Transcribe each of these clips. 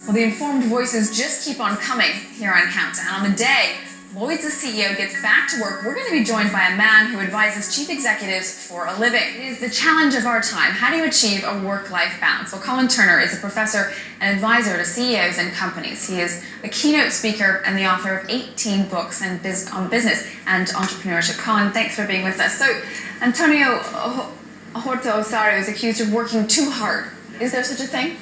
Well, the informed voices just keep on coming here on Countdown. On the day Lloyds' CEO gets back to work, we're going to be joined by a man who advises chief executives for a living. It is the challenge of our time. How do you achieve a work-life balance? Well, Colin Turner is a professor and advisor to CEOs and companies. He is a keynote speaker and the author of 18 books on business and entrepreneurship. Colin, thanks for being with us. So, Antonio Horta-Osorio is accused of working too hard. Is there such a thing?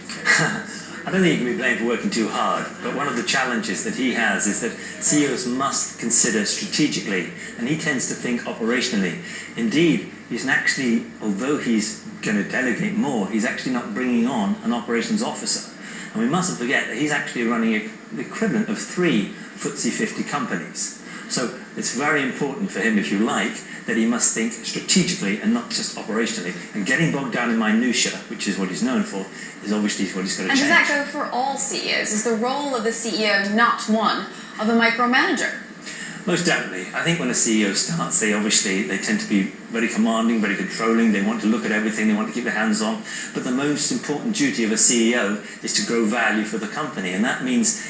I don't think he can be blamed for working too hard, but one of the challenges that he has is that CEOs must consider strategically, and he tends to think operationally. Indeed, he's actually, although he's going to delegate more, he's actually not bringing on an operations officer. And we mustn't forget that he's actually running the equivalent of 3 FTSE 50 companies. So it's very important for him, if you like, that he must think strategically and not just operationally. And getting bogged down in minutiae, which is what he's known for, is obviously what he's got to change. And does that go for all CEOs? Is the role of the CEO not one of a micromanager? Most definitely. I think when a CEO starts, they tend to be very commanding, very controlling. They want to look at everything. They want to keep their hands on. But the most important duty of a CEO is to grow value for the company. And that means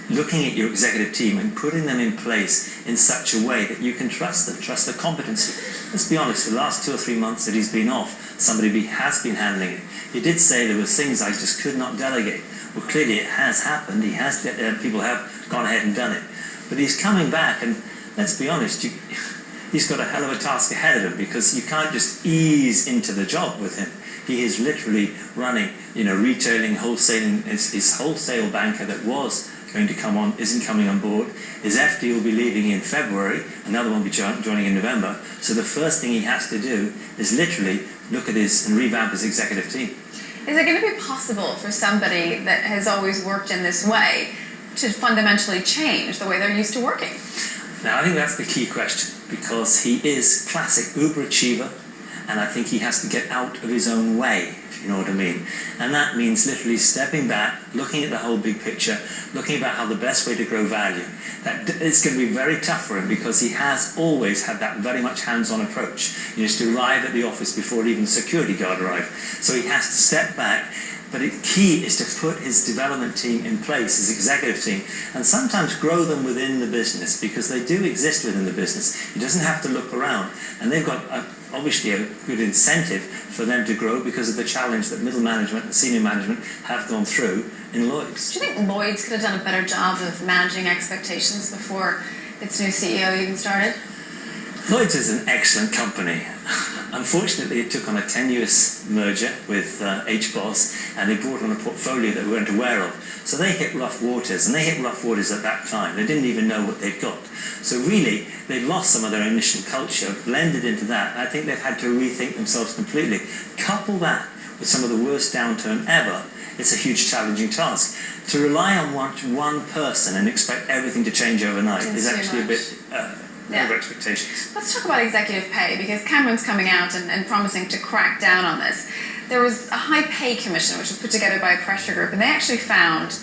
looking at your executive team and putting them in place in such a way that you can trust them, trust their competency. Let's be honest, the last 2 or 3 months that he's been off, somebody has been handling it. He did say there were things I just could not delegate. Well, clearly it has happened. People have gone ahead and done it. But he's coming back, and let's be honest, he's got a hell of a task ahead of him, because you can't just ease into the job with him. He is literally running, retailing, wholesaling. His wholesale banker that was going to come on isn't coming on board. His FD will be leaving in February. Another one will be joining in November. So the first thing he has to do is literally look at and revamp his executive team. Is it going to be possible for somebody that has always worked in this way to fundamentally change the way they're used to working? Now, I think that's the key question, because he is classic uber achiever, and I think he has to get out of his own way, if you know what I mean. And that means literally stepping back, looking at the whole big picture, looking about how the best way to grow value. It's going to be very tough for him, because he has always had that very much hands-on approach. He used to arrive at the office before even the security guard arrived. So he has to step back. But the key is to put his development team in place, his executive team, and sometimes grow them within the business, because they do exist within the business. He doesn't have to look around. And they've got, obviously, a good incentive for them to grow because of the challenge that middle management and senior management have gone through in Lloyds. Do you think Lloyds could have done a better job of managing expectations before its new CEO even started? Lloyds is an excellent company. Unfortunately, it took on a tenuous merger with HBOS, and they brought on a portfolio that we weren't aware of. So they hit rough waters, and they hit rough waters at that time. They didn't even know what they'd got. So really, they lost some of their initial culture, blended into that. I think they've had to rethink themselves completely. Couple that with some of the worst downturn ever, it's a huge challenging task. To rely on one person and expect everything to change overnight is actually a bit over expectations. Let's talk about executive pay, because Cameron's coming out and promising to crack down on this. There was a high pay commission which was put together by a pressure group, and they actually found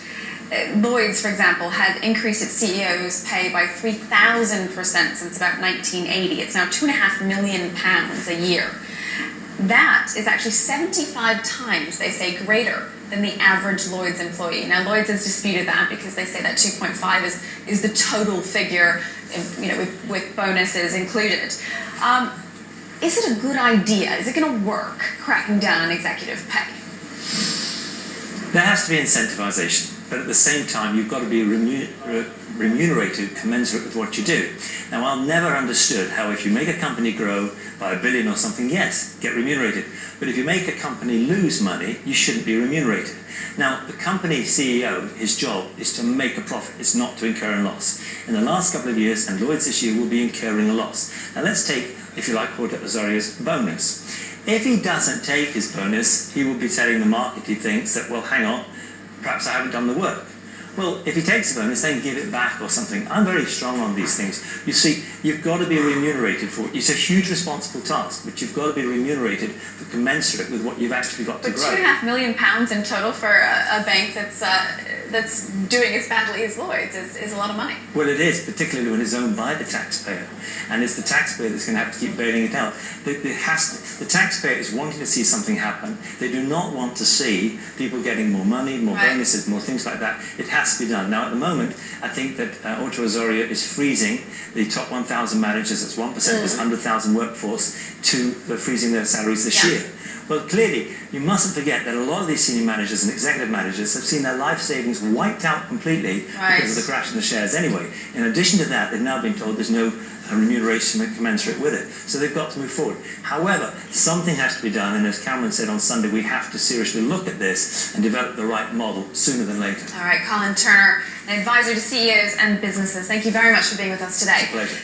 Lloyds, for example, had increased its CEO's pay by 3,000% since about 1980. It's now £2.5 million a year. That is actually 75 times, they say, greater than the average Lloyds employee. Now, Lloyds has disputed that, because they say that 2.5 is the total figure, with bonuses included. Is it a good idea? Is it going to work, cracking down on executive pay? There has to be incentivization, but at the same time, you've got to be remunerated commensurate with what you do. Now, I've never understood how, if you make a company grow by $1 billion or something, yes, get remunerated. But if you make a company lose money, you shouldn't be remunerated. Now, the company CEO, his job is to make a profit. It's not to incur a loss. In the last couple of years, and Lloyds this year will be incurring a loss. Now, let's take, if you like, Horta-Osorio's bonus. If he doesn't take his bonus, he will be telling the market, he thinks, that, well, hang on, perhaps I haven't done the work. Well, if he takes the bonus, then give it back or something. I'm very strong on these things. You see, you've got to be remunerated for it. It's a huge responsible task, but you've got to be remunerated for commensurate with what you've actually got to grow. But £2.5 million in total for a bank that's that's doing as badly as Lloyds is a lot of money. Well, it is, particularly when it's owned by the taxpayer. And it's the taxpayer that's going to have to keep bailing it out. The taxpayer is wanting to see something happen. They do not want to see people getting more money, more bonuses, more things like that. It has to be done. Now, at the moment, I think that Horta-Osorio is freezing the top 1,000 managers, that's 1% of his 100,000 workforce, to freezing their salaries this year. Well, clearly, you mustn't forget that a lot of these senior managers and executive managers have seen their life savings wiped out completely because of the crash in the shares anyway. In addition to that, they've now been told there's no remuneration commensurate with it. So they've got to move forward. However, something has to be done, and as Cameron said on Sunday, we have to seriously look at this and develop the right model sooner than later. All right, Colin Turner, an advisor to CEOs and businesses. Thank you very much for being with us today. It's a pleasure.